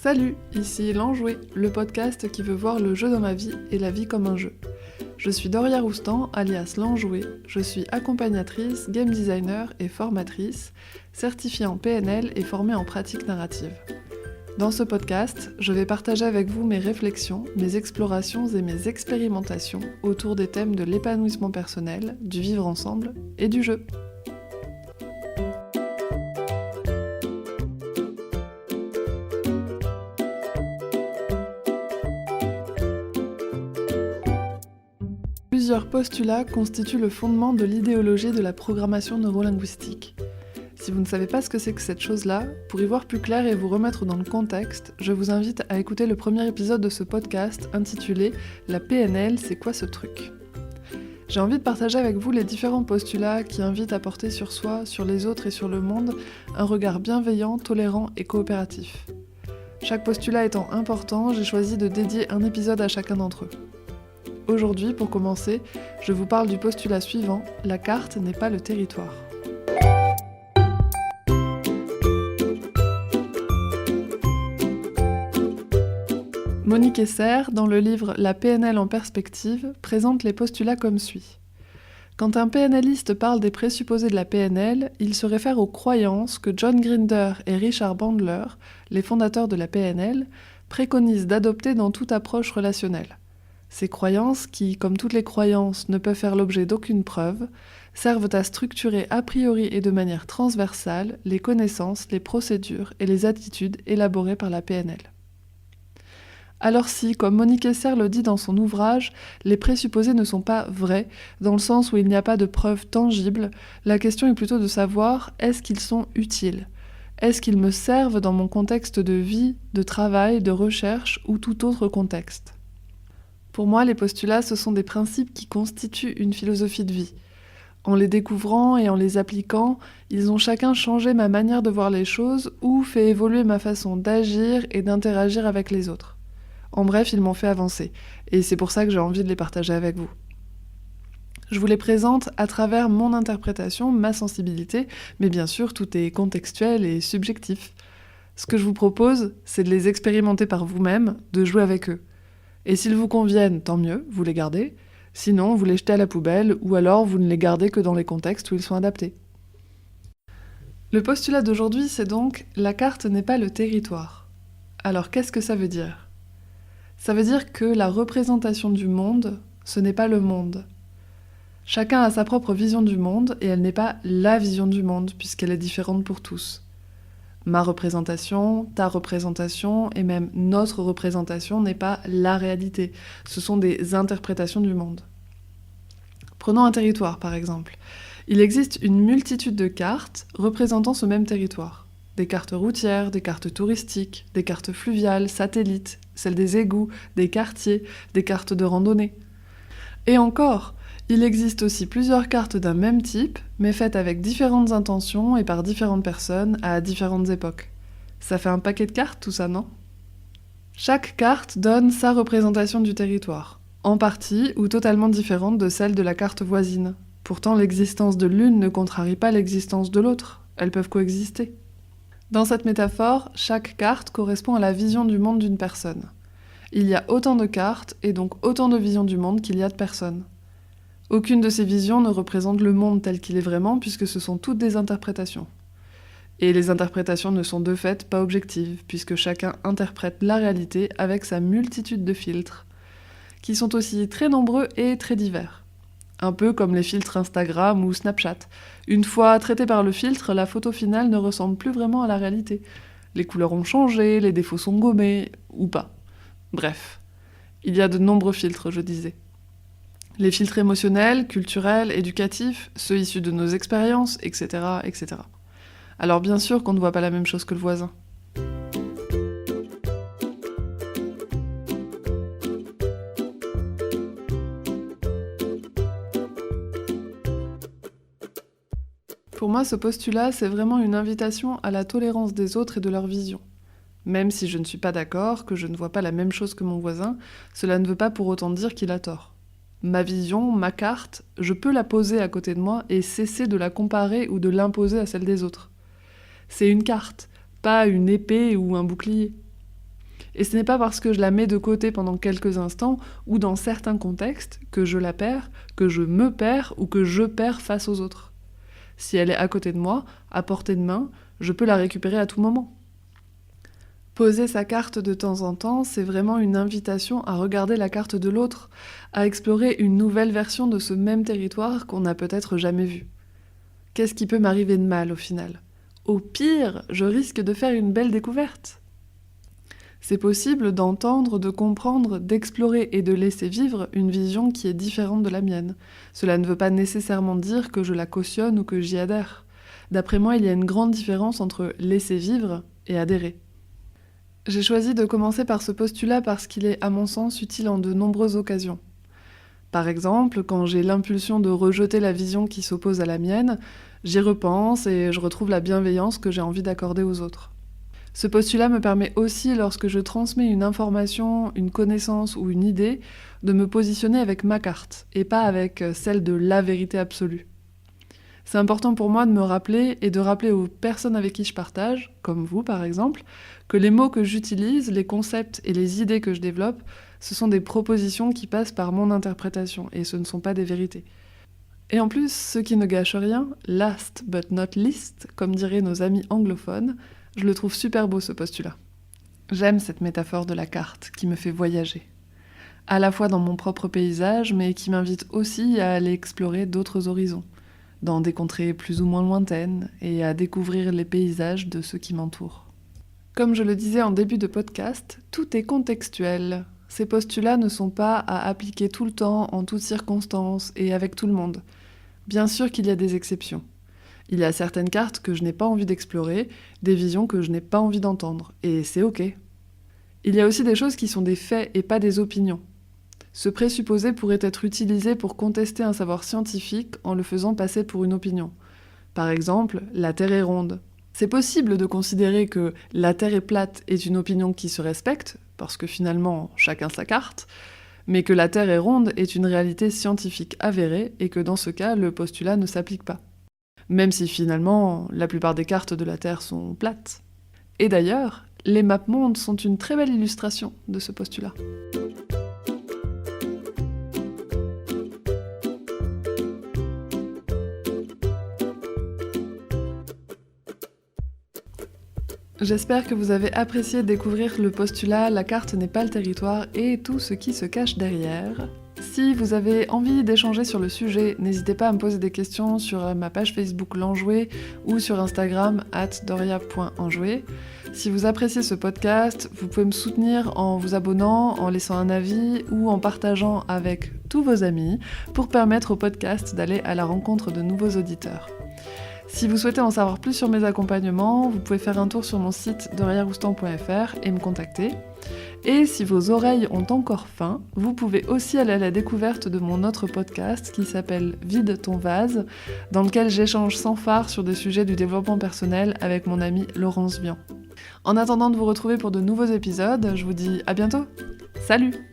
Salut, ici L'Enjoué, le podcast qui veut voir le jeu dans ma vie et la vie comme un jeu. Je suis Doria Roustan, alias L'Enjoué, je suis accompagnatrice, game designer et formatrice, certifiée en PNL et formée en pratique narrative. Dans ce podcast, je vais partager avec vous mes réflexions, mes explorations et mes expérimentations autour des thèmes de l'épanouissement personnel, du vivre ensemble et du jeu. Plusieurs postulats constituent le fondement de l'idéologie de la programmation neurolinguistique. Si vous ne savez pas ce que c'est que cette chose-là, pour y voir plus clair et vous remettre dans le contexte, je vous invite à écouter le premier épisode de ce podcast intitulé « La PNL, c'est quoi ce truc ?» J'ai envie de partager avec vous les différents postulats qui invitent à porter sur soi, sur les autres et sur le monde un regard bienveillant, tolérant et coopératif. Chaque postulat étant important, j'ai choisi de dédier un épisode à chacun d'entre eux. Aujourd'hui, pour commencer, je vous parle du postulat suivant, la carte n'est pas le territoire. Monique Esser, dans le livre La PNL en perspective, présente les postulats comme suit. Quand un PNListe parle des présupposés de la PNL, il se réfère aux croyances que John Grinder et Richard Bandler, les fondateurs de la PNL, préconisent d'adopter dans toute approche relationnelle. Ces croyances, qui, comme toutes les croyances, ne peuvent faire l'objet d'aucune preuve, servent à structurer a priori et de manière transversale les connaissances, les procédures et les attitudes élaborées par la PNL. Alors si, comme Monique Esser le dit dans son ouvrage, les présupposés ne sont pas vrais, dans le sens où il n'y a pas de preuves tangibles, la question est plutôt de savoir est-ce qu'ils sont utiles ? Est-ce qu'ils me servent dans mon contexte de vie, de travail, de recherche ou tout autre contexte ? Pour moi, les postulats, ce sont des principes qui constituent une philosophie de vie. En les découvrant et en les appliquant, ils ont chacun changé ma manière de voir les choses ou fait évoluer ma façon d'agir et d'interagir avec les autres. En bref, ils m'ont fait avancer, et c'est pour ça que j'ai envie de les partager avec vous. Je vous les présente à travers mon interprétation, ma sensibilité, mais bien sûr, tout est contextuel et subjectif. Ce que je vous propose, c'est de les expérimenter par vous-même, de jouer avec eux. Et s'ils vous conviennent, tant mieux, vous les gardez. Sinon, vous les jetez à la poubelle, ou alors vous ne les gardez que dans les contextes où ils sont adaptés. Le postulat d'aujourd'hui, c'est donc « la carte n'est pas le territoire ». Alors qu'est-ce que ça veut dire ? Ça veut dire que la représentation du monde, ce n'est pas le monde. Chacun a sa propre vision du monde, et elle n'est pas la vision du monde, puisqu'elle est différente pour tous. Ma représentation, ta représentation et même notre représentation n'est pas la réalité. Ce sont des interprétations du monde. Prenons un territoire par exemple. Il existe une multitude de cartes représentant ce même territoire. Des cartes routières, des cartes touristiques, des cartes fluviales, satellites, celles des égouts, des quartiers, des cartes de randonnée. Et encore, il existe aussi plusieurs cartes d'un même type, mais faites avec différentes intentions et par différentes personnes à différentes époques. Ça fait un paquet de cartes tout ça, non ? Chaque carte donne sa représentation du territoire, en partie ou totalement différente de celle de la carte voisine. Pourtant, l'existence de l'une ne contrarie pas l'existence de l'autre, elles peuvent coexister. Dans cette métaphore, chaque carte correspond à la vision du monde d'une personne. Il y a autant de cartes et donc autant de visions du monde qu'il y a de personnes. Aucune de ces visions ne représente le monde tel qu'il est vraiment, puisque ce sont toutes des interprétations. Et les interprétations ne sont de fait pas objectives, puisque chacun interprète la réalité avec sa multitude de filtres, qui sont aussi très nombreux et très divers. Un peu comme les filtres Instagram ou Snapchat. Une fois traitée par le filtre, la photo finale ne ressemble plus vraiment à la réalité. Les couleurs ont changé, les défauts sont gommés, ou pas. Bref, il y a de nombreux filtres, je disais. Les filtres émotionnels, culturels, éducatifs, ceux issus de nos expériences, etc., etc. Alors bien sûr qu'on ne voit pas la même chose que le voisin. Pour moi, ce postulat, c'est vraiment une invitation à la tolérance des autres et de leur vision. Même si je ne suis pas d'accord, que je ne vois pas la même chose que mon voisin, cela ne veut pas pour autant dire qu'il a tort. Ma vision, ma carte, je peux la poser à côté de moi et cesser de la comparer ou de l'imposer à celle des autres. C'est une carte, pas une épée ou un bouclier. Et ce n'est pas parce que je la mets de côté pendant quelques instants ou dans certains contextes que je la perds, que je me perds ou que je perds face aux autres. Si elle est à côté de moi, à portée de main, je peux la récupérer à tout moment. Poser sa carte de temps en temps, c'est vraiment une invitation à regarder la carte de l'autre, à explorer une nouvelle version de ce même territoire qu'on n'a peut-être jamais vu. Qu'est-ce qui peut m'arriver de mal au final ? Au pire, je risque de faire une belle découverte. C'est possible d'entendre, de comprendre, d'explorer et de laisser vivre une vision qui est différente de la mienne. Cela ne veut pas nécessairement dire que je la cautionne ou que j'y adhère. D'après moi, il y a une grande différence entre laisser vivre et adhérer. J'ai choisi de commencer par ce postulat parce qu'il est, à mon sens, utile en de nombreuses occasions. Par exemple, quand j'ai l'impulsion de rejeter la vision qui s'oppose à la mienne, j'y repense et je retrouve la bienveillance que j'ai envie d'accorder aux autres. Ce postulat me permet aussi, lorsque je transmets une information, une connaissance ou une idée, de me positionner avec ma carte, et pas avec celle de la vérité absolue. C'est important pour moi de me rappeler et de rappeler aux personnes avec qui je partage, comme vous par exemple, que les mots que j'utilise, les concepts et les idées que je développe, ce sont des propositions qui passent par mon interprétation, et ce ne sont pas des vérités. Et en plus, ce qui ne gâche rien, last but not least, comme diraient nos amis anglophones, je le trouve super beau ce postulat. J'aime cette métaphore de la carte qui me fait voyager. À la fois dans mon propre paysage, mais qui m'invite aussi à aller explorer d'autres horizons, dans des contrées plus ou moins lointaines, et à découvrir les paysages de ceux qui m'entourent. Comme je le disais en début de podcast, tout est contextuel. Ces postulats ne sont pas à appliquer tout le temps, en toutes circonstances et avec tout le monde. Bien sûr qu'il y a des exceptions. Il y a certaines cartes que je n'ai pas envie d'explorer, des visions que je n'ai pas envie d'entendre, et c'est ok. Il y a aussi des choses qui sont des faits et pas des opinions. Ce présupposé pourrait être utilisé pour contester un savoir scientifique en le faisant passer pour une opinion. Par exemple, la Terre est ronde. C'est possible de considérer que la Terre est plate est une opinion qui se respecte, parce que finalement, chacun sa carte, mais que la Terre est ronde est une réalité scientifique avérée et que dans ce cas, le postulat ne s'applique pas. Même si finalement, la plupart des cartes de la Terre sont plates. Et d'ailleurs, les mapmondes sont une très belle illustration de ce postulat. J'espère que vous avez apprécié découvrir le postulat « La carte n'est pas le territoire » et tout ce qui se cache derrière. Si vous avez envie d'échanger sur le sujet, n'hésitez pas à me poser des questions sur ma page Facebook L'Enjoué ou sur Instagram @doria.enjoué. Si vous appréciez ce podcast, vous pouvez me soutenir en vous abonnant, en laissant un avis ou en partageant avec tous vos amis pour permettre au podcast d'aller à la rencontre de nouveaux auditeurs. Si vous souhaitez en savoir plus sur mes accompagnements, vous pouvez faire un tour sur mon site doriaroustan.fr et me contacter. Et si vos oreilles ont encore faim, vous pouvez aussi aller à la découverte de mon autre podcast qui s'appelle Vide ton vase, dans lequel j'échange sans phare sur des sujets du développement personnel avec mon amie Laurence Vian. En attendant de vous retrouver pour de nouveaux épisodes, je vous dis à bientôt. Salut!